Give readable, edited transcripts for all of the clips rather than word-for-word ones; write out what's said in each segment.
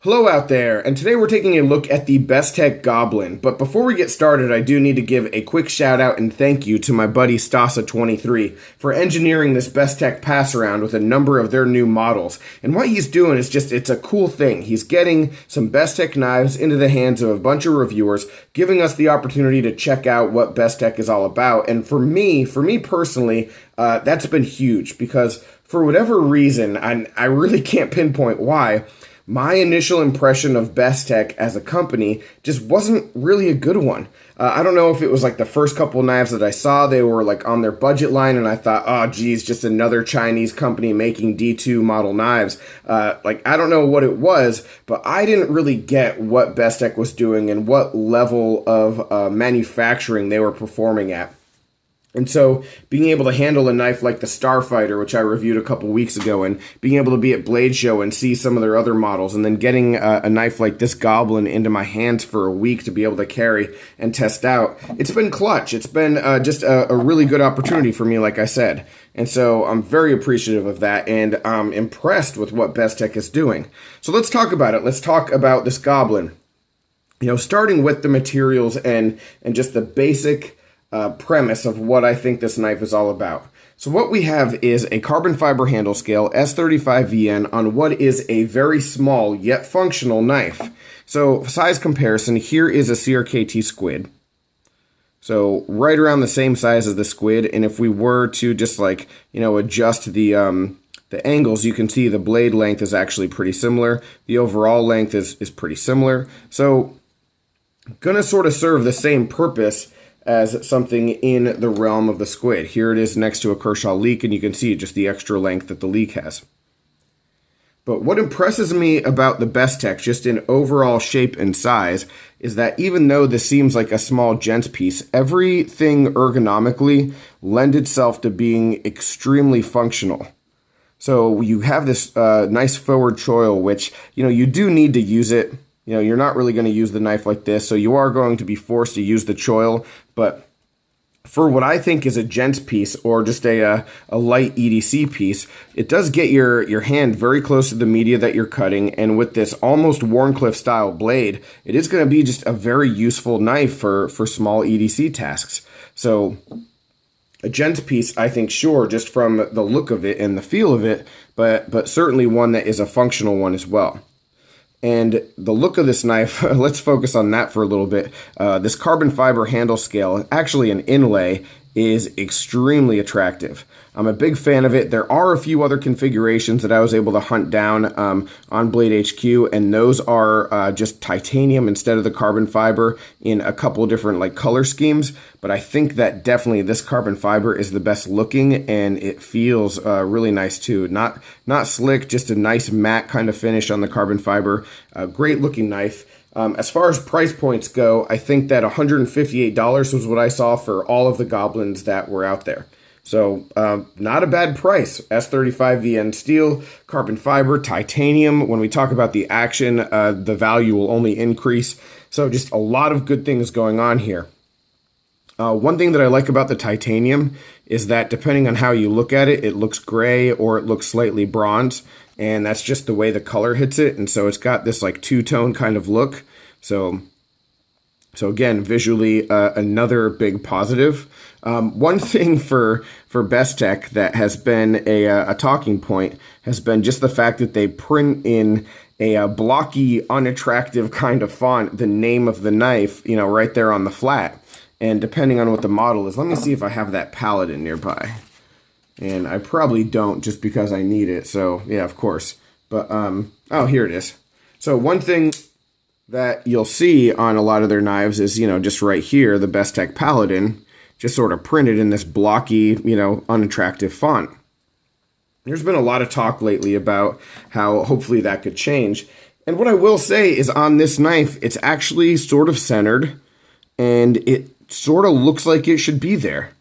Hello out there, and today we're taking a look at the Bestech Goblin. But before we get started, I do need to give a quick shout out and thank you to my buddy Stasa23 for engineering this Bestech pass around with a number of their new models. And what he's doing is it's a cool thing. He's getting some Bestech knives into the hands of a bunch of reviewers, giving us the opportunity to check out what Bestech is all about. And for me personally, that's been huge because for whatever reason, I really can't pinpoint why, my initial impression of Bestech as a company just wasn't really a good one. I don't know if it was like the first couple of knives that I saw, they were like on their budget line and I thought, oh geez, just another Chinese company making D2 model knives. I don't know what it was, but I didn't really get what Bestech was doing and what level of manufacturing they were performing at. And so being able to handle a knife like the Starfighter, which I reviewed a couple weeks ago, and being able to be at Blade Show and see some of their other models, and then getting a knife like this Goblin into my hands for a week to be able to carry and test out, it's been clutch. It's been just a really good opportunity for me, like I said. And so I'm very appreciative of that, and I'm impressed with what Bestech is doing. So let's talk about it. Let's talk about this Goblin. You know, starting with the materials and just the basic premise of what I think this knife is all about. So what we have is a carbon fiber handle scale S35VN on what is a very small yet functional knife. So size comparison, here is a CRKT squid. So right around the same size as the squid, and if we were to just adjust the angles, you can see the blade length is actually pretty similar. The overall length is pretty similar. So gonna sort of serve the same purpose as something in the realm of the squid. Here it is next to a Kershaw leak, and you can see just the extra length that the leak has. But what impresses me about the Bestech, just in overall shape and size, is that even though this seems like a small gents piece, everything ergonomically lends itself to being extremely functional. So you have this nice forward choil, which, you do need to use it. You're not really going to use the knife like this, so you are going to be forced to use the choil. But for what I think is a gents piece or just a light EDC piece, it does get your hand very close to the media that you're cutting. And with this almost Wharncliffe style blade, it is going to be just a very useful knife for small EDC tasks. So a gents piece, I think, sure, just from the look of it and the feel of it, but certainly one that is a functional one as well. And the look of this knife, let's focus on that for a little bit. This carbon fiber handle scale, actually an inlay, is extremely attractive. I'm a big fan of it. There are a few other configurations that I was able to hunt down on Blade HQ, and those are just titanium instead of the carbon fiber in a couple different color schemes. But I think that definitely this carbon fiber is the best looking, and it feels really nice too. Not slick, just a nice matte kind of finish on the carbon fiber. Great looking knife. As far as price points go, I think that $158 was what I saw for all of the Goblins that were out there. So not a bad price. S35VN steel, carbon fiber, titanium. When we talk about the action, the value will only increase. So just a lot of good things going on here. One thing that I like about the titanium is that depending on how you look at it, it looks gray or it looks slightly bronze. And that's just the way the color hits it. And so it's got this two-tone kind of look. So again, visually, another big positive. One thing for Bestech that has been a talking point has been just the fact that they print in a blocky, unattractive kind of font the name of the knife, right there on the flat. And depending on what the model is, let me see if I have that paladin nearby. And I probably don't, just because I need it. So yeah, of course. But oh, here it is. So one thing that you'll see on a lot of their knives is, just right here, the Bestech Paladin, just sort of printed in this blocky, unattractive font. There's been a lot of talk lately about how hopefully that could change. And what I will say is on this knife, it's actually sort of centered, and it sort of looks like it should be there.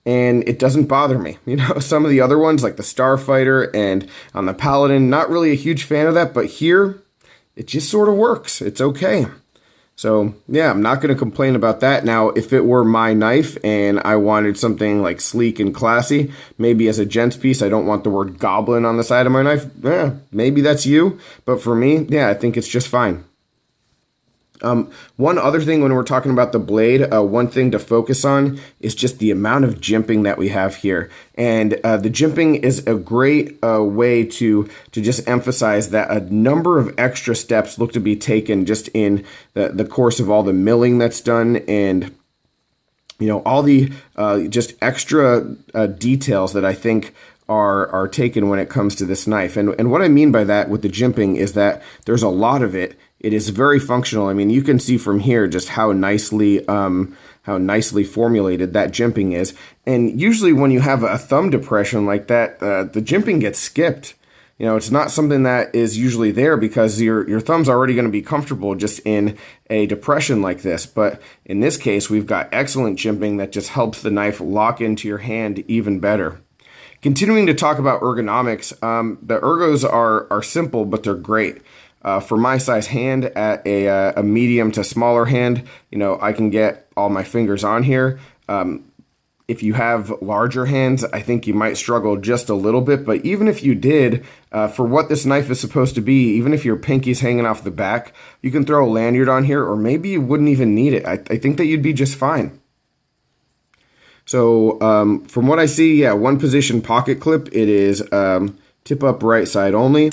And it doesn't bother me. Some of the other ones, like the Starfighter and on the Paladin, not really a huge fan of that, but here, it just sort of works. It's okay. So yeah, I'm not going to complain about that. Now, if it were my knife and I wanted something like sleek and classy, maybe as a gents piece, I don't want the word Goblin on the side of my knife. Yeah, maybe that's you. But for me, yeah, I think it's just fine. One other thing when we're talking about the blade, one thing to focus on is just the amount of jimping that we have here. And the jimping is a great way to just emphasize that a number of extra steps look to be taken just in the course of all the milling that's done, and all the just extra details that I think are taken when it comes to this knife. And what I mean by that with the jimping is that there's a lot of it. It is very functional. I mean, you can see from here just how nicely formulated that jimping is. And usually when you have a thumb depression like that, the jimping gets skipped. It's not something that is usually there because your thumb's already going to be comfortable just in a depression like this. But in this case, we've got excellent jimping that just helps the knife lock into your hand even better. Continuing to talk about ergonomics, the ergos are simple, but they're great. For my size hand, at a medium to smaller hand, I can get all my fingers on here. If you have larger hands, I think you might struggle just a little bit. But even if you did, for what this knife is supposed to be, even if your pinky's hanging off the back, you can throw a lanyard on here, or maybe you wouldn't even need it. I think that you'd be just fine. So from what I see, yeah, one position pocket clip. It is tip up right side only.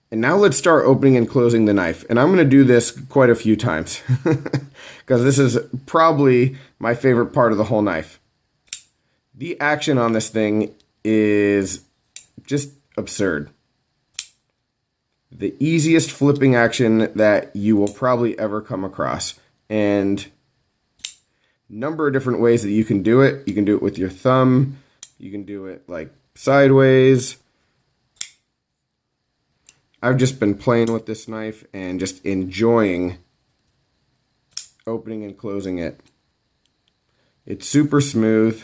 And now let's start opening and closing the knife. And I'm going to do this quite a few times because this is probably my favorite part of the whole knife. The action on this thing is just absurd. The easiest flipping action that you will probably ever come across. And number of different ways that you can do it. You can do it with your thumb. You can do it like sideways. I've just been playing with this knife and just enjoying opening and closing it. It's super smooth.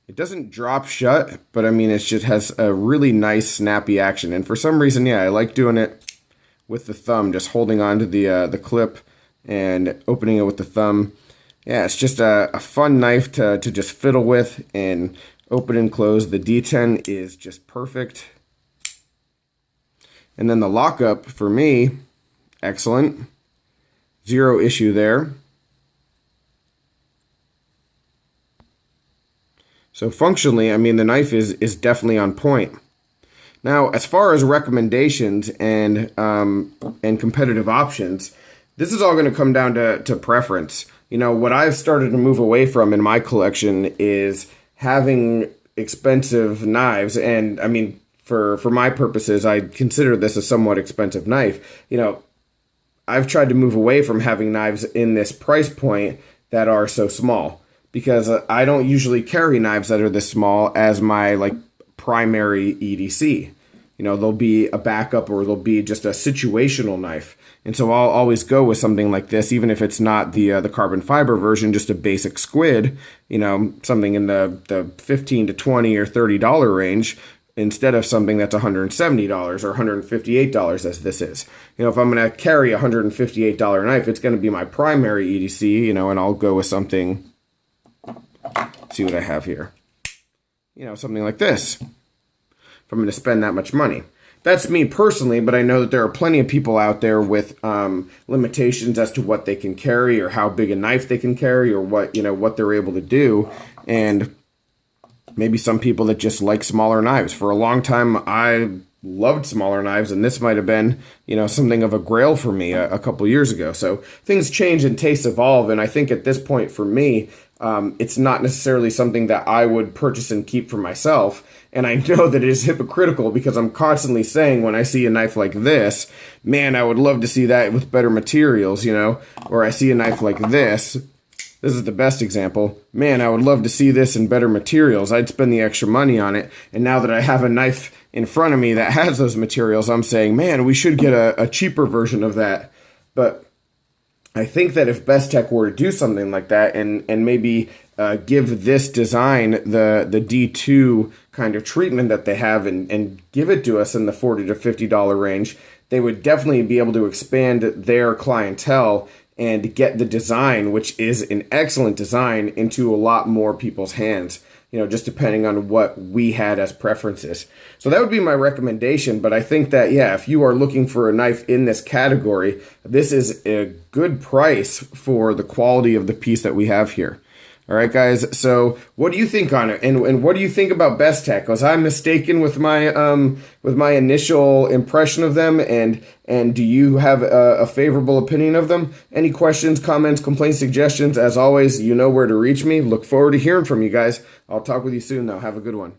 It doesn't drop shut, but I mean, it just has a really nice snappy action. And for some reason, yeah, I like doing it with the thumb, just holding on to the clip and opening it with the thumb. Yeah, it's just a fun knife to just fiddle with and open and close. The D10 is just perfect. And then the lockup, for me, excellent. Zero issue there. So functionally, I mean, the knife is definitely on point. Now, as far as recommendations and competitive options, this is all going to come down to preference. What I've started to move away from in my collection is having expensive knives. And I mean, for my purposes, I consider this a somewhat expensive knife. I've tried to move away from having knives in this price point that are so small, because I don't usually carry knives that are this small as my primary EDC. They'll be a backup, or they'll be just a situational knife. And so I'll always go with something like this, even if it's not the carbon fiber version, just a basic squid, something in the $15 to $20 or $30 range, instead of something that's $170 or $158 as this is. If I'm going to carry a $158 knife, it's going to be my primary EDC, and I'll go with something, see what I have here, something like this, if I'm going to spend that much money. That's me personally, but I know that there are plenty of people out there with limitations as to what they can carry, or how big a knife they can carry, or what they're able to do. And maybe some people that just like smaller knives. For a long time, I loved smaller knives, and this might have been, something of a grail for me a couple years ago. So things change and tastes evolve, and I think at this point for me, it's not necessarily something that I would purchase and keep for myself. And I know that it is hypocritical, because I'm constantly saying, when I see a knife like this, man, I would love to see that with better materials, or I see a knife like this. This is the best example. Man, I would love to see this in better materials. I'd spend the extra money on it. And now that I have a knife in front of me that has those materials, I'm saying, man, we should get a cheaper version of that. But I think that if Bestech were to do something like that, and maybe give this design the D2 kind of treatment that they have, and give it to us in the $40 to $50 range, they would definitely be able to expand their clientele and get the design, which is an excellent design, into a lot more people's hands, just depending on what we had as preferences. So that would be my recommendation. But I think that, yeah, if you are looking for a knife in this category, this is a good price for the quality of the piece that we have here. All right, guys. So, what do you think on it, and what do you think about Bestech? Was I mistaken with my initial impression of them, and do you have a favorable opinion of them? Any questions, comments, complaints, suggestions? As always, you know where to reach me. Look forward to hearing from you guys. I'll talk with you soon, though. Have a good one.